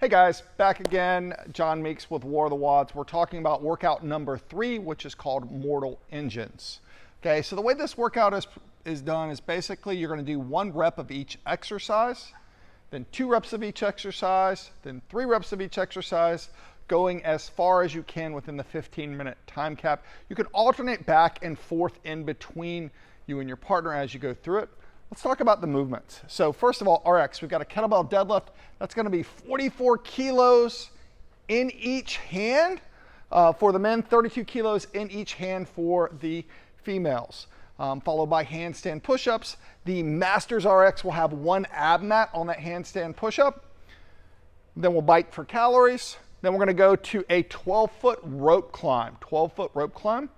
Hey guys, back again. John Meeks with War of the WODs. We're talking about workout number 3, which is called Mortal Engines. Okay, so the way this workout is done is basically you're going to do 1 rep of each exercise, then 2 reps of each exercise, then 3 reps of each exercise, going as far as you can within the 15-minute time cap. You can alternate back and forth in between you and your partner as you go through it. Let's talk about the movements. So first of all, RX, we've got a kettlebell deadlift. That's going to be 44 kilos in each hand for the men, 32 kilos in each hand for the females, followed by handstand push-ups. The Masters RX will have 1 ab mat on that handstand push-up. Then we'll bike for calories. Then we're going to go to a 12-foot rope climb, 12-foot rope climb.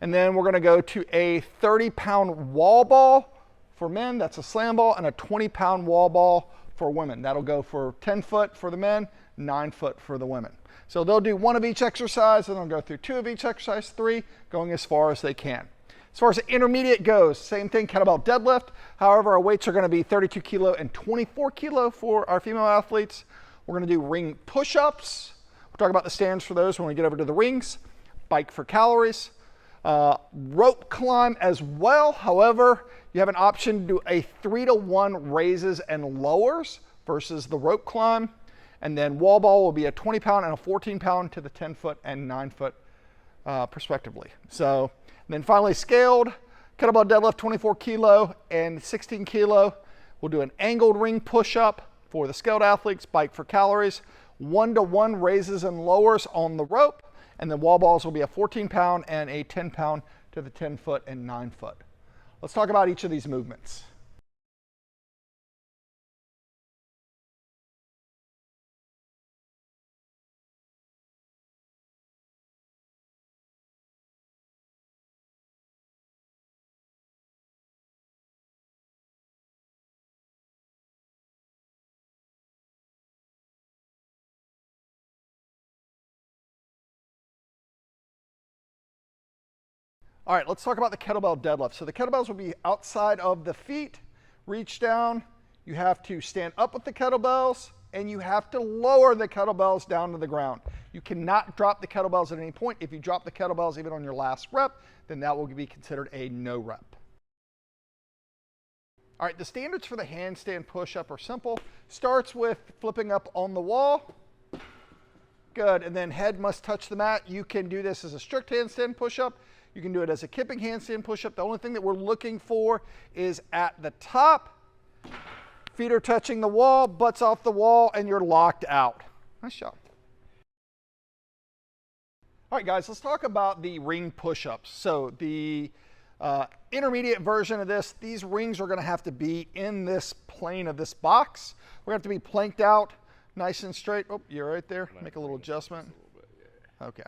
And then we're going to go to a 30-pound wall ball for men. That's a slam ball, and a 20-pound wall ball for women. That'll go for 10 foot for the men, 9 foot for the women. So they'll do 1 of each exercise, and they'll go through 2 of each exercise, 3, going as far as they can. As far as the intermediate goes, same thing, kettlebell deadlift. However, our weights are going to be 32 kilo and 24 kilo for our female athletes. We're going to do ring push-ups. We'll talk about the stands for those when we get over to the rings. Bike for calories. Rope climb as well. However, you have an option to do a 3-to-1 raises and lowers versus the rope climb. And then wall ball will be a 20-pound and a 14-pound to the 10-foot and 9-foot respectively. So then finally scaled, kettlebell deadlift 24 kilo and 16 kilo. We'll do an angled ring push-up for the scaled athletes, bike for calories, 1-to-1 raises and lowers on the rope, and then wall balls will be a 14-pound and a 10-pound to the 10-foot and 9-foot. Let's talk about each of these movements. All right, let's talk about the kettlebell deadlift. So the kettlebells will be outside of the feet, reach down. You have to stand up with the kettlebells, and you have to lower the kettlebells down to the ground. You cannot drop the kettlebells at any point. If you drop the kettlebells even on your last rep, then that will be considered a no rep. All right, the standards for the handstand push-up are simple. Starts with flipping up on the wall. Good, and then head must touch the mat. You can do this as a strict handstand push-up. You can do it as a kipping handstand push-up. The only thing that we're looking for is at the top. Feet are touching the wall, butts off the wall, and you're locked out. Nice job. All right, guys, let's talk about the ring push-ups. So the intermediate version of this, these rings are going to have to be in this plane of this box. We're going to have to be planked out nice and straight. Oh, you're right there. Make a little adjustment. Okay.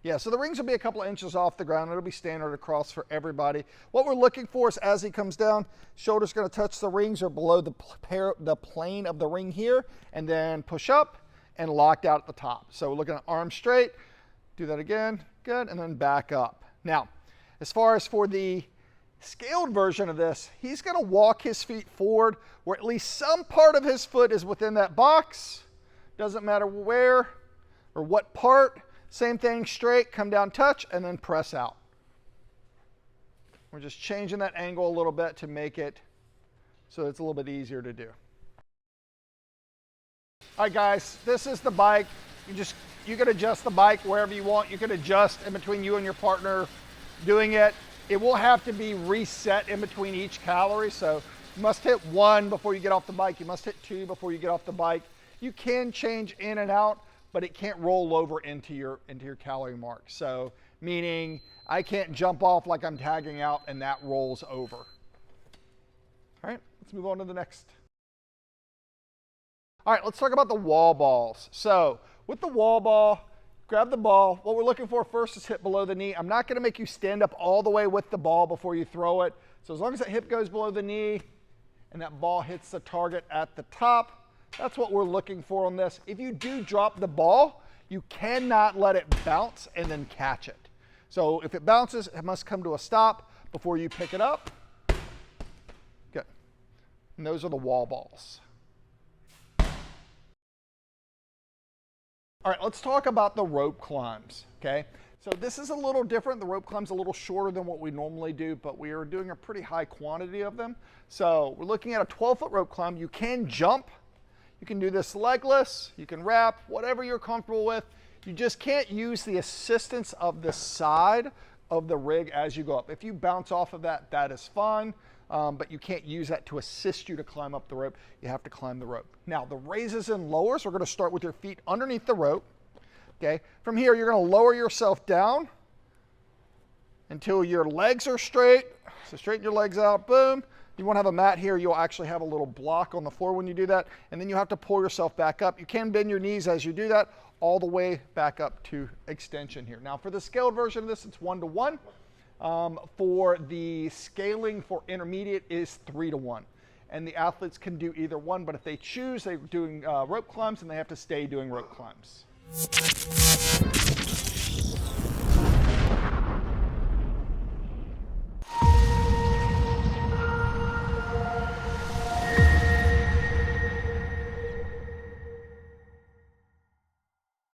Yeah, so the rings will be a couple of inches off the ground. It'll be standard across for everybody. What we're looking for is as he comes down, shoulder's going to touch the rings or below the plane of the ring here, and then push up and locked out at the top. So we're looking at arms straight. Do that again. Good, and then back up. Now, as far as for the scaled version of this, he's going to walk his feet forward where at least some part of his foot is within that box. Doesn't matter where or what part. Same thing, straight, come down, touch, and then press out. We're just changing that angle a little bit to make it so it's a little bit easier to do. All right, guys, this is the bike. You can adjust the bike wherever you want. You can adjust in between you and your partner doing it. It will have to be reset in between each calorie, so you must hit 1 before you get off the bike. You must hit 2 before you get off the bike. You can change in and out, but it can't roll over into your calorie mark. So meaning I can't jump off like I'm tagging out and that rolls over. All right, let's move on to the next. All right, let's talk about the wall balls. So with the wall ball, grab the ball. What we're looking for first is hip below the knee. I'm not gonna make you stand up all the way with the ball before you throw it. So as long as that hip goes below the knee and that ball hits the target at the top, that's what we're looking for on this. If you do drop the ball, you cannot let it bounce and then catch it. So if it bounces, it must come to a stop before you pick it up. Good. And those are the wall balls. All right, let's talk about the rope climbs, okay? So this is a little different. The rope climb's a little shorter than what we normally do, but we are doing a pretty high quantity of them. So we're looking at a 12-foot rope climb. You can jump. You can do this legless. You can wrap, whatever you're comfortable with. You just can't use the assistance of the side of the rig as you go up. If you bounce off of that, that is fine, but you can't use that to assist you to climb up the rope. You have to climb the rope. Now, the raises and lowers, we're gonna start with your feet underneath the rope. Okay, from here, you're gonna lower yourself down until your legs are straight. So straighten your legs out, boom. You won't have a mat here, you'll actually have a little block on the floor when you do that, and then you have to pull yourself back up. You can bend your knees as you do that, all the way back up to extension here. Now for the scaled version of this, it's 1-to-1. For the scaling for intermediate is 3-to-1. And the athletes can do either one, but if they choose, they're doing rope climbs and they have to stay doing rope climbs.